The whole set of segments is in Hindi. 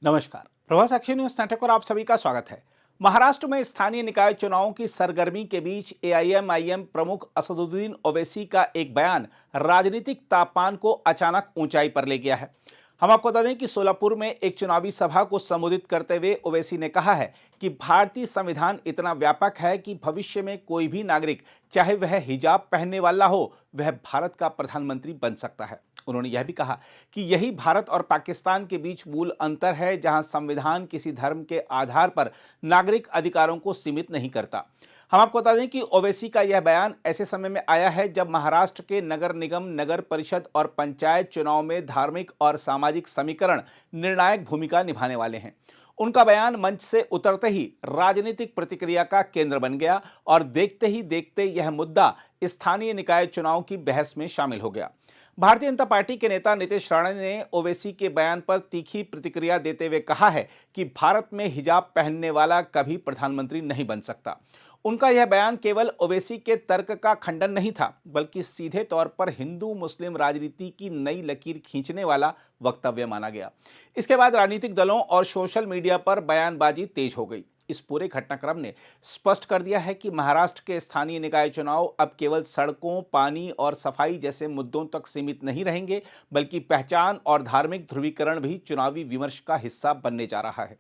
नमस्कार। प्रभात साक्षी न्यूज नेटवर्क पर आप सभी का स्वागत है। महाराष्ट्र में स्थानीय निकाय चुनावों की सरगर्मी के बीच एआईएमआईएम प्रमुख असदुद्दीन ओवैसी का एक बयान राजनीतिक तापमान को अचानक ऊंचाई पर ले गया है। हम आपको बता दें कि सोलापुर में एक चुनावी सभा को संबोधित करते हुए ओवैसी ने कहा है कि भारतीय संविधान इतना व्यापक है कि भविष्य में कोई भी नागरिक, चाहे वह हिजाब पहनने वाला हो, वह भारत का प्रधानमंत्री बन सकता है। उन्होंने यह भी कहा कि यही भारत और पाकिस्तान के बीच मूल अंतर है, जहां संविधान किसी धर्म के आधार पर नागरिक अधिकारों को सीमित नहीं करता। हम आपको बता दें कि ओवैसी का यह बयान ऐसे समय में आया है जब महाराष्ट्र के नगर निगम, नगर परिषद और पंचायत चुनाव में धार्मिक और सामाजिक समीकरण निर्णायक भूमिका निभाने वाले हैं। उनका बयान मंच से उतरते ही राजनीतिक प्रतिक्रिया का केंद्र बन गया और देखते ही देखते यह मुद्दा स्थानीय निकाय चुनाव की बहस में शामिल हो गया। भारतीय जनता पार्टी के नेता नीतीश राणे ने ओवैसी के बयान पर तीखी प्रतिक्रिया देते हुए कहा है कि भारत में हिजाब पहनने वाला कभी प्रधानमंत्री नहीं बन सकता। उनका यह बयान केवल ओवैसी के तर्क का खंडन नहीं था, बल्कि सीधे तौर पर हिंदू मुस्लिम राजनीति की नई लकीर खींचने वाला वक्तव्य माना गया। इसके बाद राजनीतिक दलों और सोशल मीडिया पर बयानबाजी तेज हो गई। इस पूरे घटनाक्रम ने स्पष्ट कर दिया है कि महाराष्ट्र के स्थानीय निकाय चुनाव अब केवल सड़कों, पानी और सफाई जैसे मुद्दों तक सीमित नहीं रहेंगे, बल्कि पहचान और धार्मिक ध्रुवीकरण भी चुनावी विमर्श का हिस्सा बनने जा रहा है।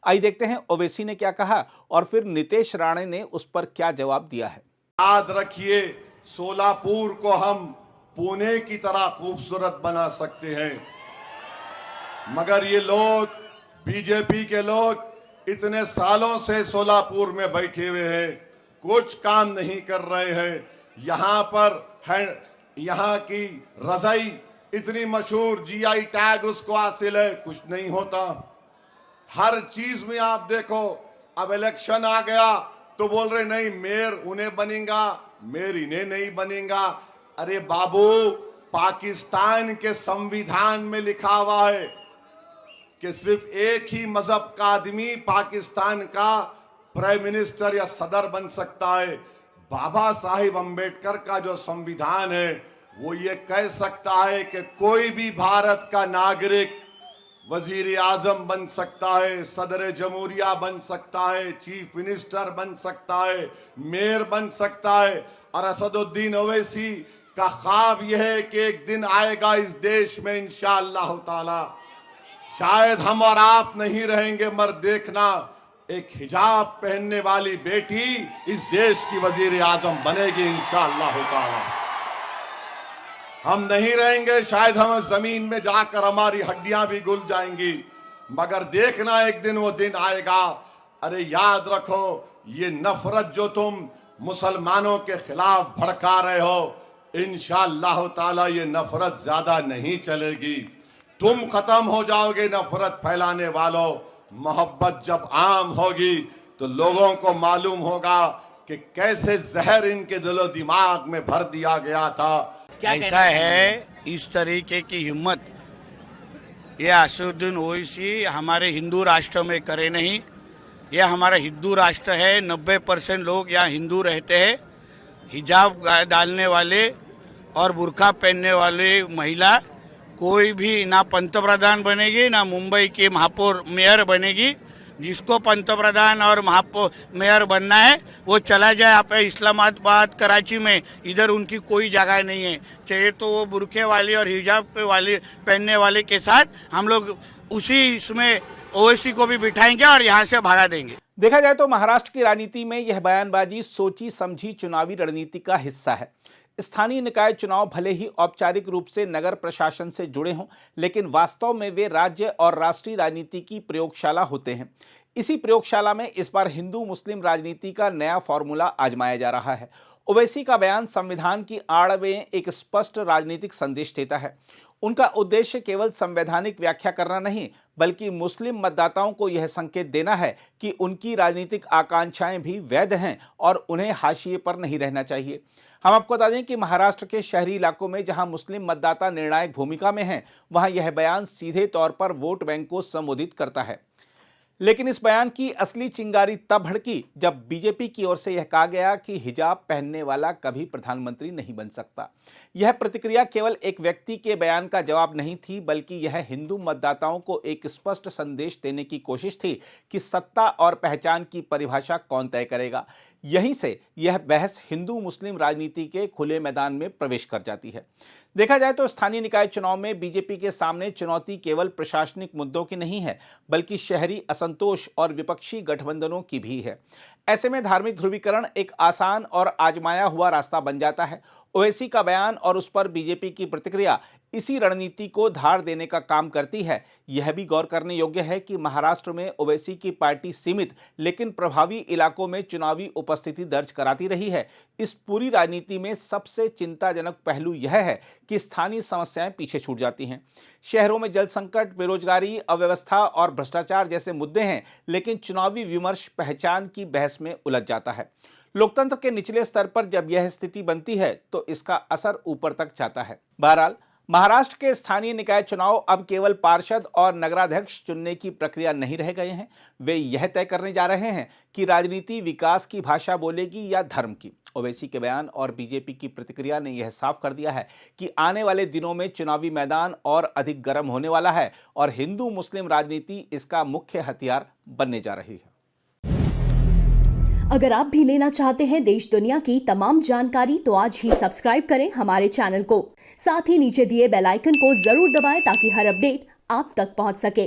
आइए देखते हैं ओवैसी ने क्या कहा और फिर नीतीश राणे ने उस पर क्या जवाब दिया है। याद रखिए, सोलापुर को हम पुणे की तरह खूबसूरत बना सकते हैं, मगर ये लोग, बीजेपी के लोग इतने सालों से सोलापुर में बैठे हुए हैं, कुछ काम नहीं कर रहे हैं। यहाँ पर है, यहाँ की रजाई इतनी मशहूर, जीआई टैग उसको हासिल है, कुछ नहीं होता। हर चीज में आप देखो, अब इलेक्शन आ गया तो बोल रहे नहीं मेयर उन्हें बनेगा, मेयर इन्हें नहीं बनेगा। अरे बाबू, पाकिस्तान के संविधान में लिखा हुआ है कि सिर्फ एक ही मजहब का आदमी पाकिस्तान का प्राइम मिनिस्टर या सदर बन सकता है। बाबा साहिब अंबेडकर का जो संविधान है वो ये कह सकता है कि कोई भी भारत का नागरिक वजीर आजम बन सकता है, सदर जमहूरिया बन सकता है, चीफ मिनिस्टर बन सकता है, मेयर बन सकता है। और असदुद्दीन ओवैसी का ख्वाब यह है कि एक दिन आएगा इस देश में इंशाअल्लाह ताला, शायद हम और आप नहीं रहेंगे, मगर देखना एक हिजाब पहनने वाली बेटी इस देश की वजीर आजम बनेगी इंशाअल्लाह ताला। हम नहीं रहेंगे, शायद हम जमीन में जाकर हमारी हड्डियां भी घुल जाएंगी, मगर देखना एक दिन वो दिन आएगा। अरे याद रखो, ये नफरत जो तुम मुसलमानों के खिलाफ भड़का रहे हो, इंशाअल्लाह ताला ये नफरत ज्यादा नहीं चलेगी। तुम खत्म हो जाओगे नफरत फैलाने वालों। मोहब्बत जब आम होगी तो लोगों को मालूम होगा कि कैसे जहर इनके दिलो दिमाग में भर दिया गया था। ऐसा है, इस तरीके की हिम्मत ये असदुद्दीन ओवैसी हमारे हिंदू राष्ट्र में करे नहीं। यह हमारा हिंदू राष्ट्र है, 90% लोग यहाँ हिंदू रहते हैं। हिजाब डालने वाले और बुर्का पहनने वाले महिला कोई भी ना पंतप्रधान बनेगी, ना मुंबई की महापौर मेयर बनेगी। जिसको पंतप्रधान और महापौर मेयर बनना है वो चला जाए आप इस्लामाबाद, कराची में, इधर उनकी कोई जगह नहीं है। चाहिए तो वो बुरखे वाली और हिजाब वाले पहनने वाले के साथ हम लोग उसी इसमें ओवैसी को भी बिठाएंगे और यहाँ से भगा देंगे। देखा जाए तो महाराष्ट्र की राजनीति में यह बयानबाजी सोची समझी चुनावी रणनीति का हिस्सा है। स्थानीय निकाय चुनाव भले ही औपचारिक रूप से नगर प्रशासन से जुड़े हों, लेकिन वास्तव में वे राज्य और राष्ट्रीय राजनीति की प्रयोगशाला होते हैं। इसी प्रयोगशाला में इस बार हिंदू मुस्लिम राजनीति का नया फॉर्मूला आजमाया जा रहा है। ओवैसी का बयान संविधान की आड़ में एक स्पष्ट राजनीतिक संदेश देता है। उनका उद्देश्य केवल संवैधानिक व्याख्या करना नहीं, बल्कि मुस्लिम मतदाताओं को यह संकेत देना है कि उनकी राजनीतिक आकांक्षाएं भी वैध हैं और उन्हें हाशिए पर नहीं रहना चाहिए। हम आपको बता दें कि महाराष्ट्र के शहरी इलाकों में जहां मुस्लिम मतदाता निर्णायक भूमिका में हैं, वहां यह बयान सीधे तौर पर वोट बैंक को संबोधित करता है। लेकिन इस बयान की असली चिंगारी तब भड़की जब बीजेपी की ओर से यह कहा गया कि हिजाब पहनने वाला कभी प्रधानमंत्री नहीं बन सकता। यह प्रतिक्रिया केवल एक व्यक्ति के बयान का जवाब नहीं थी, बल्कि यह हिंदू मतदाताओं को एक स्पष्ट संदेश देने की कोशिश थी कि सत्ता और पहचान की परिभाषा कौन तय करेगा। यहीं से यह बहस हिंदू मुस्लिम राजनीति के खुले मैदान में प्रवेश कर जाती है। देखा जाए तो स्थानीय निकाय चुनाव में बीजेपी के सामने चुनौती केवल प्रशासनिक मुद्दों की नहीं है, बल्कि शहरी असंतोष और विपक्षी गठबंधनों की भी है। ऐसे में धार्मिक ध्रुवीकरण एक आसान और आजमाया हुआ रास्ता बन जाता है। ओवैसी का बयान और उस पर बीजेपी की प्रतिक्रिया इसी रणनीति को धार देने का काम करती है। यह भी गौर करने योग्य है कि महाराष्ट्र में ओवैसी की पार्टी सीमित लेकिन प्रभावी इलाकों में चुनावी उपस्थिति दर्ज कराती रही है। इस पूरी राजनीति में सबसे चिंताजनक पहलू यह है कि स्थानीय समस्याएं पीछे छूट जाती हैं। शहरों में जल संकट, बेरोजगारी, अव्यवस्था और भ्रष्टाचार जैसे मुद्दे हैं, लेकिन चुनावी विमर्श पहचान की बहस में उलझ जाता है। लोकतंत्र के निचले स्तर पर जब यह स्थिति बनती है तो इसका असर ऊपर तक जाता है। बहरहाल महाराष्ट्र के स्थानीय निकाय चुनाव अब केवल पार्षद और नगराध्यक्ष चुनने की प्रक्रिया नहीं रह गए हैं। वे यह तय करने जा रहे हैं कि राजनीति विकास की भाषा बोलेगी या धर्म की। ओवैसी के बयान और बीजेपी की प्रतिक्रिया ने यह साफ कर दिया है कि आने वाले दिनों में चुनावी मैदान और अधिक गर्म होने वाला है और हिंदू मुस्लिम राजनीति इसका मुख्य हथियार बनने जा रही है। अगर आप भी लेना चाहते हैं देश दुनिया की तमाम जानकारी तो आज ही सब्सक्राइब करें हमारे चैनल को। साथ ही नीचे दिए बेल आइकन को जरूर दबाएं ताकि हर अपडेट आप तक पहुंच सके।